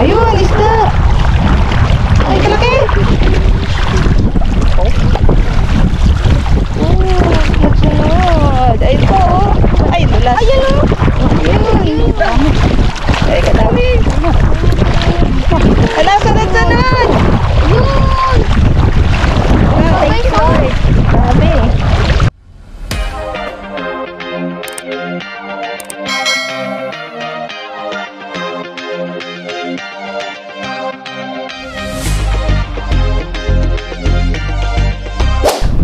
Ayun, isda. Ay, kalaki. Oh, magsunod. Ayun po. Ay, dulas. Ayun o. Ayun. Ay, kadami. Hala, sunod-sunod. Ayun. Thank you, Lord. Dami.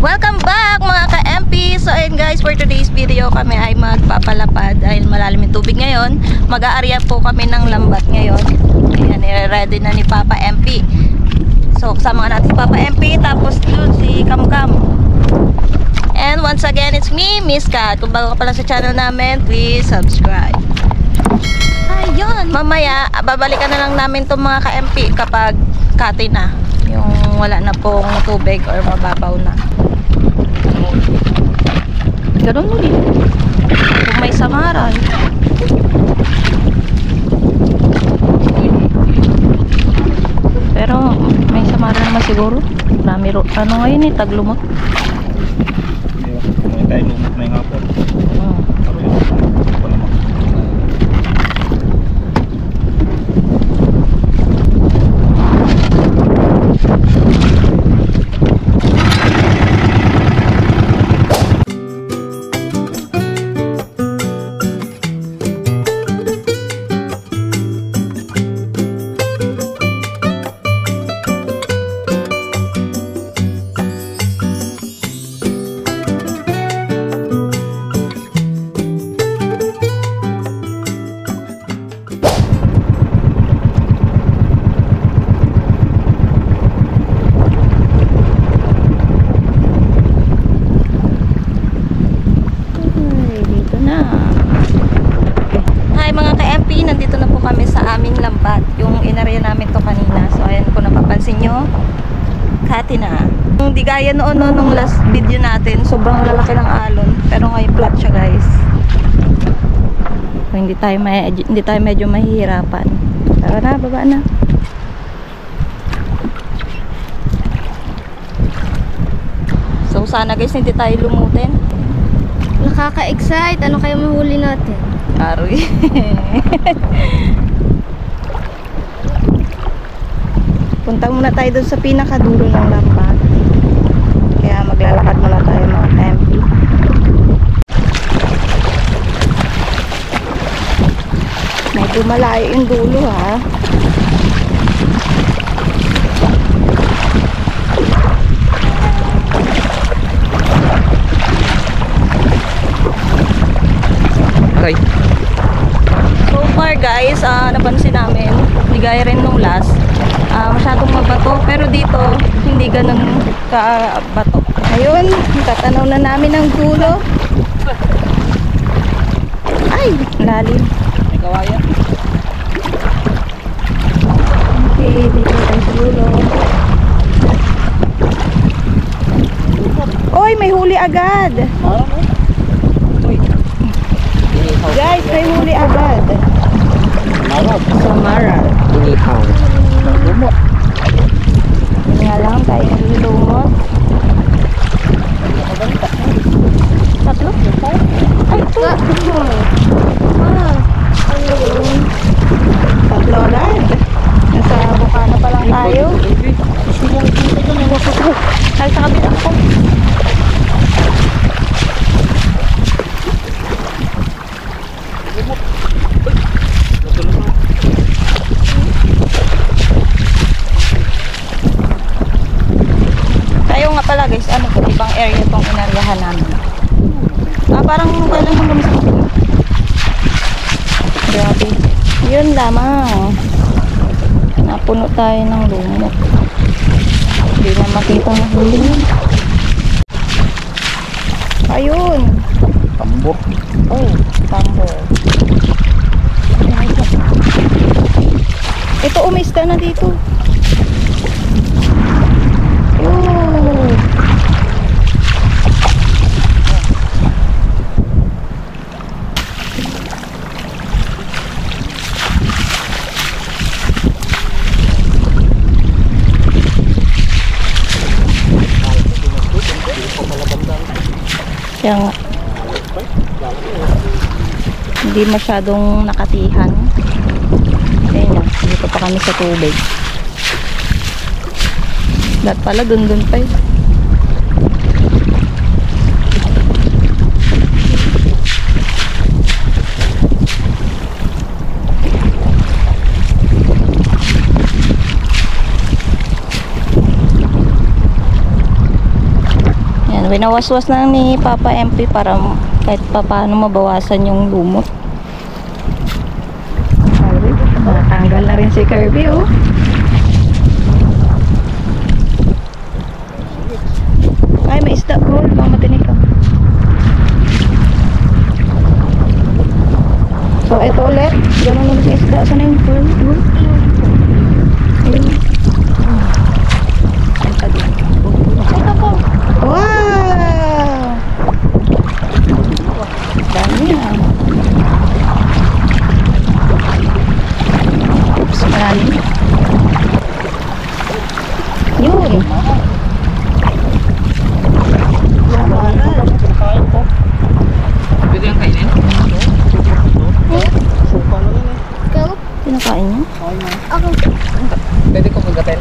Welcome back mga ka-MP. So ayun guys, for today's video kami ay magpapalapad dahil malalim yung tubig ngayon. Mag-aarya po kami ng lambat ngayon. Ayan, i-ready na ni Papa MP. So kasama natin si Papa MP, tapos dun si Kamkam. And once again, it's me, Miss Kat. Kung bago ka pala sa channel namin, please subscribe. Ayun, mamaya babalikan na lang namin itong mga ka-MP kapag kati na, yung wala na pong tubig or mababaw na. Ganun mo din kung may samaran. Pero may samaran naman siguro. Marami ano ngayon eh, taglumot. May tayo lumot na yung hapon. Hindi gaya noon nung last video natin, sobrang lalaki ng alon, pero ngayon flat siya guys. So, hindi tayo medyo mahihirapan. Tara na, baba na. So sana guys hindi tayo lumutin. Nakaka-excite. Ano kaya mahuli natin? Aroy. Punta muna tayo doon sa pinakadulo ng lambat. Kaya maglalakad muna tayo mga MP. Medyo malayo yung dulo ha. Okay. So far guys, napansin namin, hindi gaya rin nung last, masyadong mabato, pero dito hindi ganun ka-bato. Ayun, tatanaw na namin ang dulo. Ay, lalim. May kawayan. Okay, dito tayo sa dulo. Oy, may huli agad. Guys, may huli agad. Samara. Inihaw. Lumot. Hindi nga lang tayo lumot. Tatlo? Ay, ito. Tatlo agad. Nasa bukana pa lang tayo. Ay, sa kabila ko. Tayo nga pala guys, ano po, ibang area itong inaryahan namin. Parang kailan kung kami sa kapila. Grabe. Yun lamang. Napuno tayo ng lumot. Hindi na makita ng huli. Ayun. Tambor. Oh, tambor. Ito umista na dito. Oh. Kaya nga. Hindi masyadong nakatihan. Ayun na, dito pa kami sa tubig. Dapat pala dun pa eh. Yan, winawaswas na ni Papa MP para kahit pa paano mabawasan yung lumot. Natanggal na rin si Kirby, oh. Ay, may isda, bro. Baka matinig ka. So, ito ulit. Ganun ulit yung isda. Saan yung pool? Ayun. Ito po. Wow! Dami yan. Oops, marami. Yun. Pwede yung kainin? Suka lang yan eh. Pinakain niya? Pwede ko kagatin?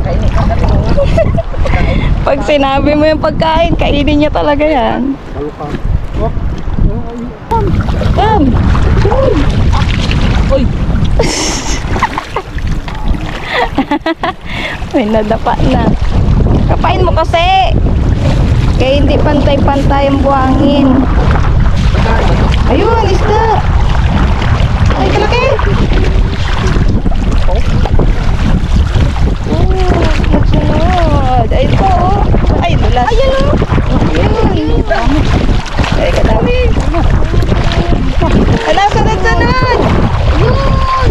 Kainin ka natin mo. Pag sinabi mo yung pagkain, kainin niya talaga yan. Come! Uy! May nadapa na. Kapain mo kasi. Kaya hindi pantay-pantay ang buhangin. Ayun, isda. Ay, kalaki. Oh, nagsunod. Ay, ito, oh. Ay, dulas. Ayan, oh. Ayun. Ay, kadami. Ala, sunod-sunod. Yun.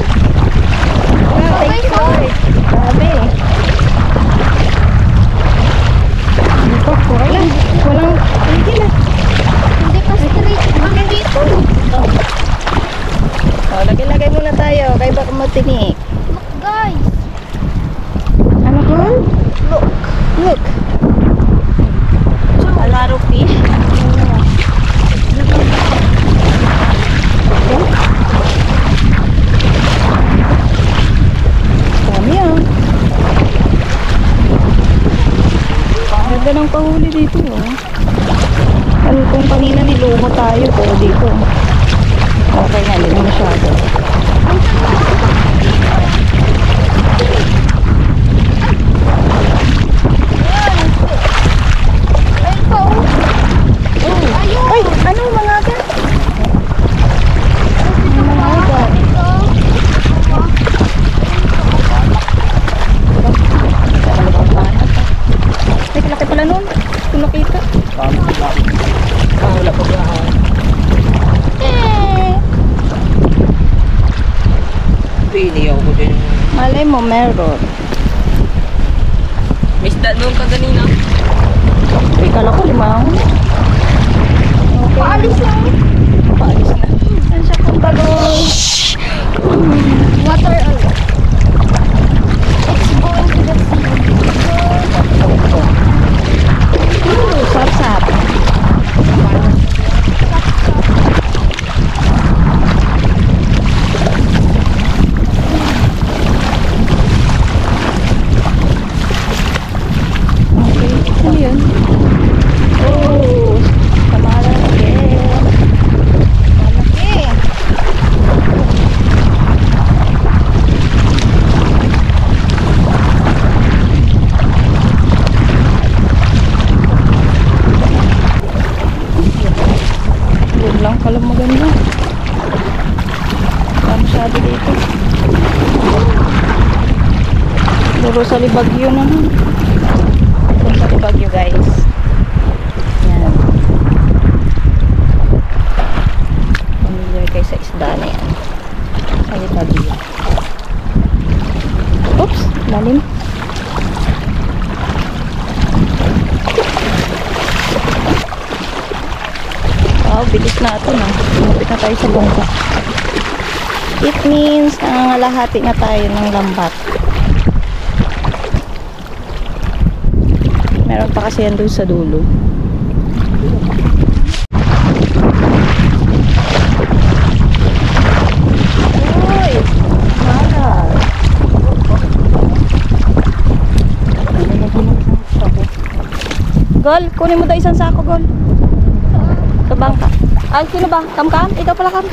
Thank you, Lord. Grabe. Dito, walang, hindi na. Hindi pa straight. Bakit dito? Oh, lagay-lagay muna tayo, kaya baka matinik. Look, guys. Ano ko? Look. Look. A lot of fish. Dami ah. Ganda ng pahuli dito oh. Ano kung kanina nilumo tayo pero dito. Okay na, hindi na masyado. Ay, ano mga agad? Mga agad. Ay, kalaki pala nun. Kung nakita. Wala pa ba? Iniyaw ko din. Malay mo, meron. May isda doon ka ganina. Ay, kala ko limang. Okay. Paalis lang. Paalis na. Saan siya punta doon? Water alert. It's going to the sea. Sap-sap. Okay. Ano yun? Oh, kamara again. Malaki. Yun lang pala maganda. Wala masyado dito. Puro sa Libagyo naman. Puro sa Libagyo guys. Yan. Familiar kayo sa isda na yan. Sa Libagyo. Oops, lalim. Wow, bilis na ito na. Lumapit na tayo sa bangka. It means nangangalahati na tayo ng lambat. Meron pa kasi yan doon sa dulo. Uy! Mahal. Gol, kunin mo daw isang sako, Gol. Sa bangka. Ay, sino ba? Kam-kam? Ikaw pala, Kam.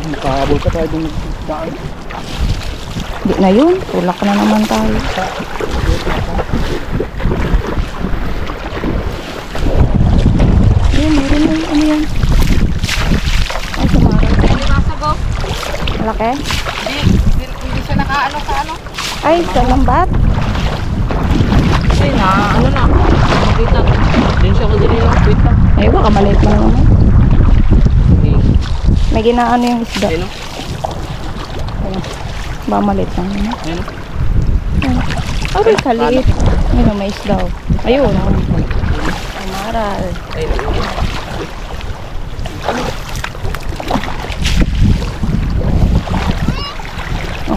Nakahabol ka tayo dun daan. Di na yun. Tulak na naman tayo. Ayun, meron na ano yan. Ay, sumarang. Malaki? Hindi siya nakaano sa ano. Ay, sa lambat. Ay na, ano na. Makita. Din siya ko din yung pita. Ay, baka maliit mo na naman. Hindi. May ginaano yung isda. Ayun o. Baka maliit lang naman. Ayun o. Ay, kaliit. Ayun, may isda. Ayun. Amaral. Ayun o.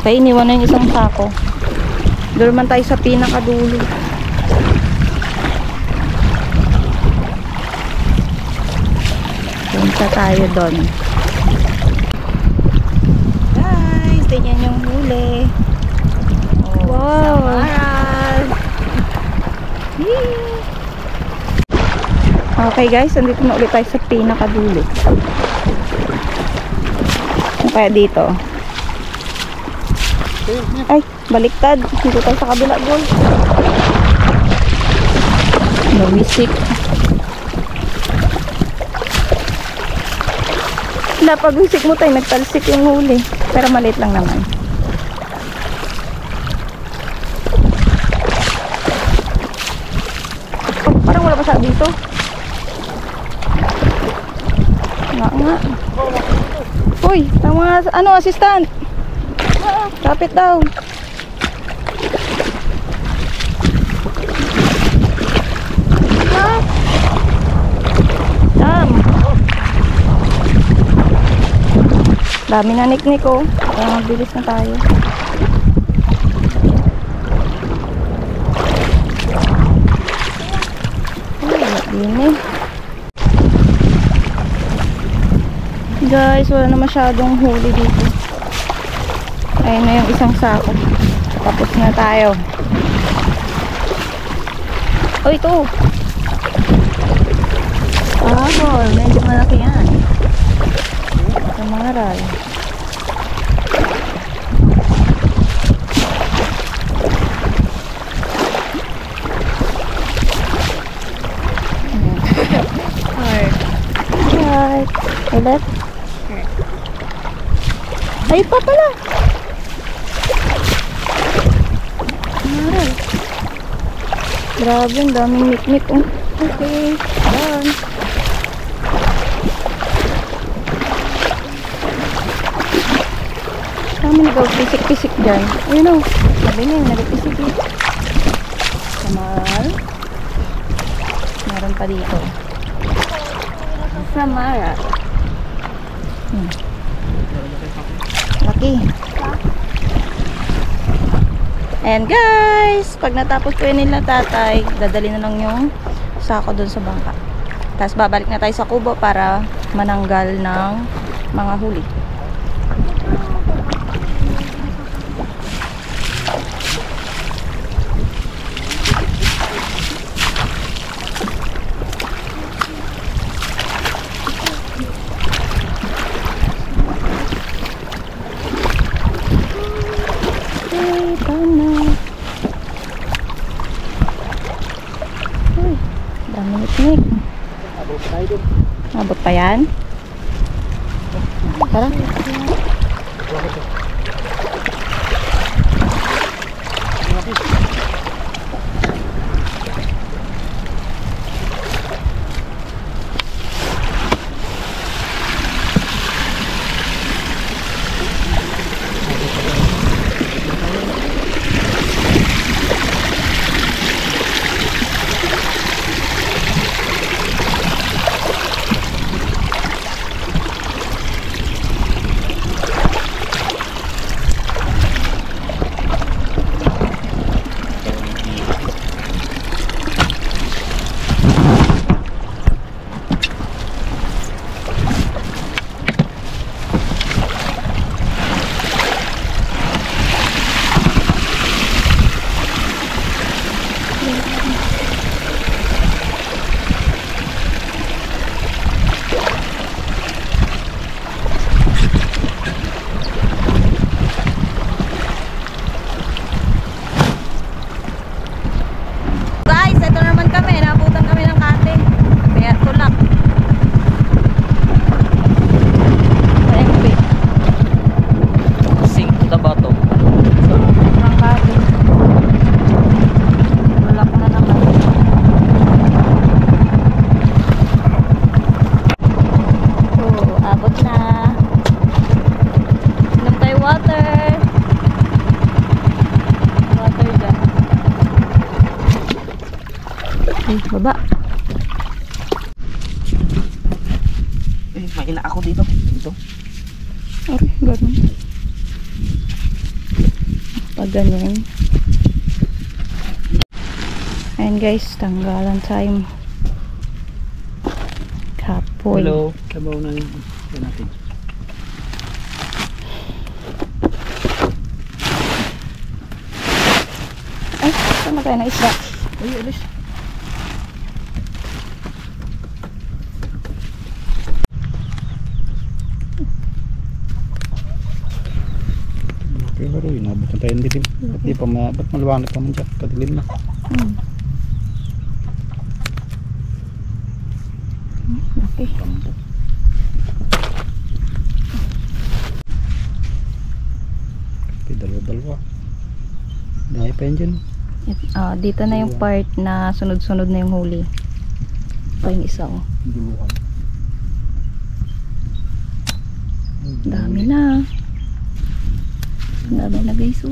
Okay, iniwan na yung isang sako. Doon man tayo sa pinakadulo. Punta tayo doon. Guys, tingnan yung huli. Oh, wow! Samaral! Okay guys, andito na ulit tayo sa pinakadulo. Kaya dito. Ay, baliktad. Dito tayo sa kabila, Gol. Nawisik. Pag wisik mo tayo, nagtalsik yung huli. Pero maliit lang naman. Oh, parang wala pa sa dito. Nga. Uy, ang mga, ano, assistant. Kapit daw. Dami na niknik oh. Kaya magbilis na tayo. Ay, guys, wala na masyadong huli dito. Ayun na yung isang sako. Tapos na tayo. Oh, ito. Ah, medyo malaki yan. Samaral. Alright. Ulit. Ay, pa pala. Samaral. Grabe, ang daming mikmik. Oh. Okay. Done. Kami nag-pisik-pisik dyan. Ayun o. Sabi niya, nag-pisik eh. Samal. Meron pa dito. Samara. Laki. And guys, pag natapos po yun nila tatay, dadali na lang yung sako dun sa bangka. Tapos babalik na tayo sa kubo para mananggal ng mga huli. Abot pa yan? Tara. Ay, baba. Eh, may ina ako dito. Dito. Ay, ganun. Pag ganyan. Ayan guys, tanggalan time. Kapol. Hello. Sabaw na yun. Yan natin. Ay, saan na tayo na isda? Ay, alis. Pero yun, nabot na tayo ng dilim. Ba't maluwanag pa man dyan? Kadilim na. Okay. Kampo. Okay, dalawa-dalawa. Dahil pa yan dyan. Dito na yung part na sunod-sunod na yung huli. Pa yung isa oh. Duluhan. Dami na. Dami na guys oh.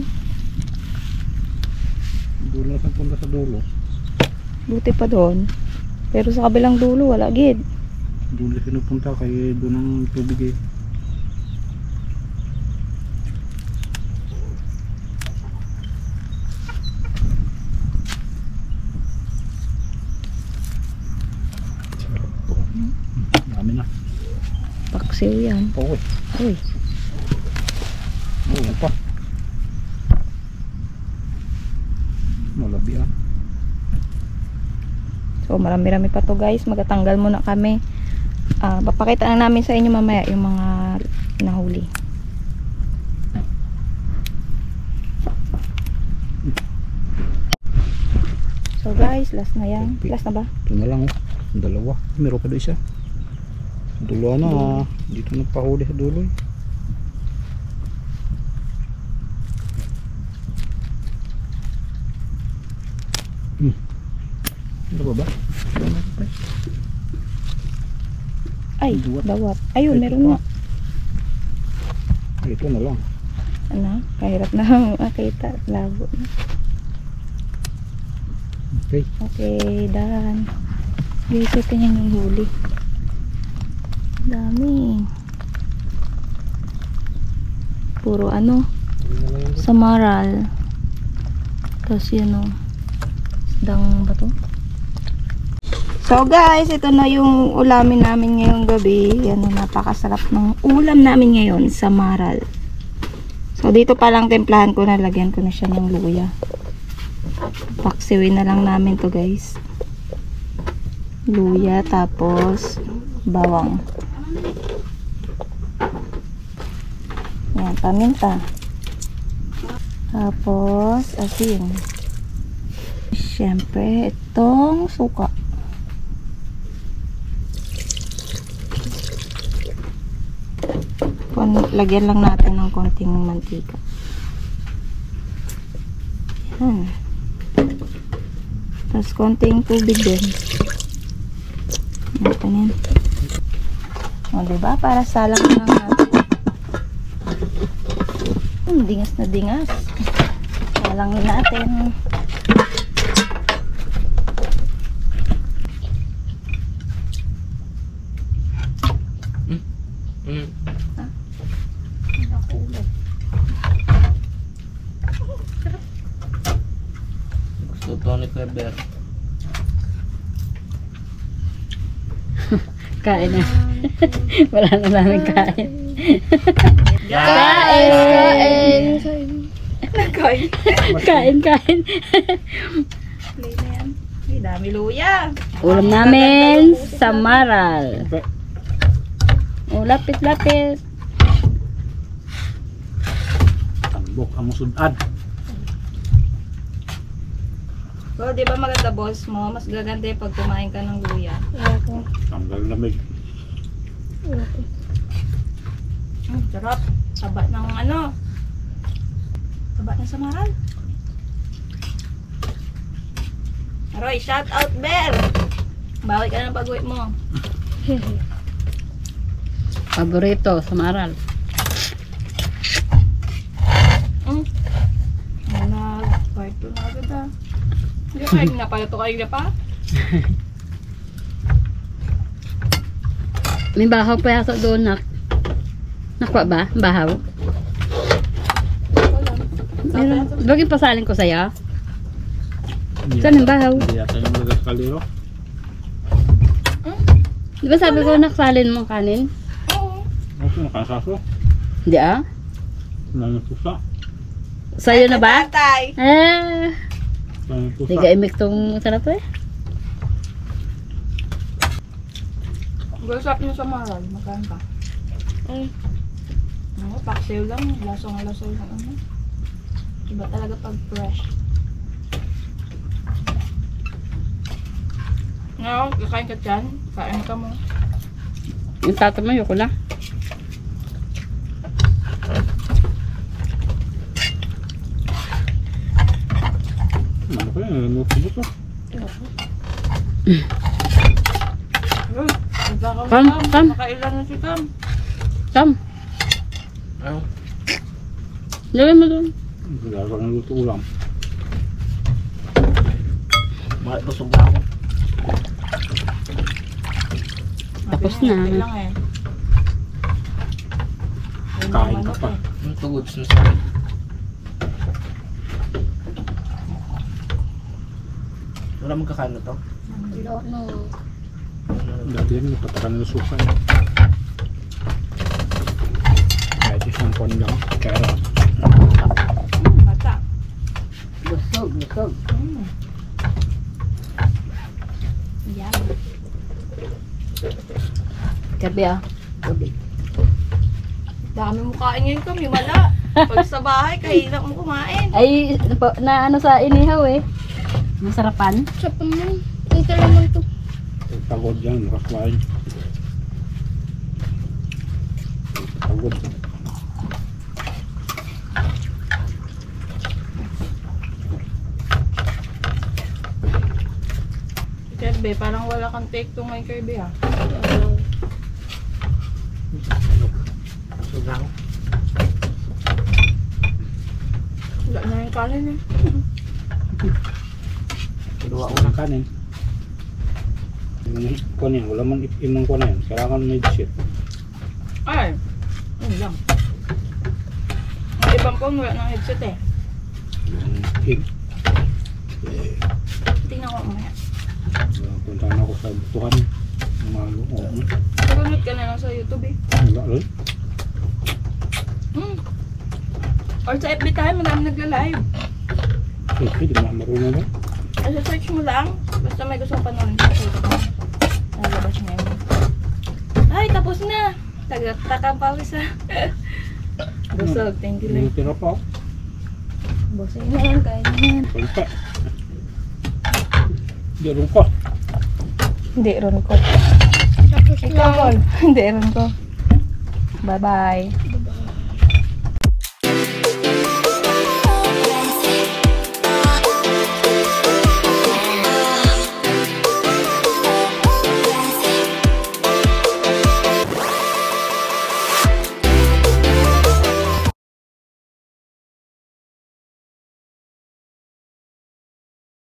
Dulo na punta sa dulo. Buti pa doon. Pero sa kabilang dulo wala gid. Dulo sinupunta kay doon ang tubig eh. Sarap po. Dami na. Paksiw yan. Oo eh. Uy. Oo pa. Malabi ah. So marami-rami pa to guys. Magtatanggal muna kami. Papakita na namin sa inyo mamaya yung mga nahuli. So guys, last na yan. Last na ba? Ito na lang oh. Dalawa. Meron pa doon isa. Dulo na ah. Dito na pahuli sa dulo eh. Ano ba ba? Ay, Duwat. dawat. Ayun, Ito meron pa. na. Ito na lang. Ano? Kahirap na makita. Labo na. Okay. Okay, done. Guys, ito yan yung huli. Dami. Puro ano, samaral. Tapos yun o. Isdang ba to? So guys, ito na yung ulamin namin ngayong gabi. Yan o, napakasarap ng ulam namin ngayon, samaral. So dito pa lang templahan ko na, lagyan ko na siya ng luya. Paksiwin na lang namin to guys. Luya, tapos bawang. Yan, paminta. Tapos asin. Siyempre, itong suka. Lagyan lang natin ng konting mantika. Yan. Tapos konting tubig din. Natin yan. O, diba? Para salang lang natin. Dingas na dingas. Salangin natin. Gusto to ni Weber. Kain na. Wala na namin kain. Kain! Kain. Play na yan. Ay, dami luya. Ulam namin sa maral. Oh, lapis. Tambok ang musudad. So, di ba maganda boss mo? Mas gaganda pag kumain ka ng luya. Tanggal lamig. Sarap. Taba ng ano. Taba ng samaral. Aroy, shout out Bear. Bawi ka ng pag-uwi mo. Paborito sa maral. Part 2 na agad ah. Hindi kain na pala ito kain na pa. May bahaw pa yata doon, nak. Nakwa ba? Bahaw? Meron. Bagay pasalin ko sa'yo. Saan yung bahaw? Hindi yata yung mga kaliro. Di ba sabi ko nakasalin mo kanin? Okay, nakasaso. Hindi ah. Nang pusa. Sa'yo na ba? Tatay. Ah. Nang pusa. Hindi ka imik tong sarap eh. Gulsap niyo sa mahal, magkano ka? Ano, paksiw lang, lasong-lasong lang ano. Iba talaga pag fresh. No, kakain ka dyan, kain ka mo. Yung tata mo, yoko lang. Ano kaya? Ano kaya ito? Kam, kam. Makailan na si Kam. Kam. Ayaw. Lagay mo doon. Wala ka ng luto ulam. Bakit busog na ako? Tapos na. Lang eh. Kain ka pa. Ang tugod sa sa wala magkakain na to? Dati yan, napatakan ng suka. Kahit isang kon lang. Kaya Bata. Busog, busog. Yan. Gabi ah. Gabi. Dami mo kain ngayon Kam, wala. Pag sa bahay, kahina mo kumain. Ay, na ano sa inihaw eh. Masarapan. Sapang mo. Ito naman to. pagod yan, nakakain. Pagod. Kirby, parang wala kang take to my Kirby ha. Busog na ako. Wala na yung kanin eh. Kinuha ko Wala ng kanin. Yung kunin, wala man ipim ng kunin. Kailangan may shit. Ay, yun lang. Ang ibang phone wala ng headset eh. Yung ipim. Tingnan ko mamaya. Punta na ako sa butuhan. Malo. Nagunod ka na lang sa YouTube eh. Wala rin. Or sa FB tayo, marami nagla-live. Di ba marunong ba? Ay, search mo lang. Basta may gusto kong panoorin sa YouTube mo. Nalabas niya yun. Ay, tapos na. Takapawis ha. Busog, thank you Yung Lord. tira pa. Busog na yan, kain na yan. Pagka. Diyan pa. Hindi, ron ko. Ikaw, Paul. Hindi, ron ko. Bye-bye.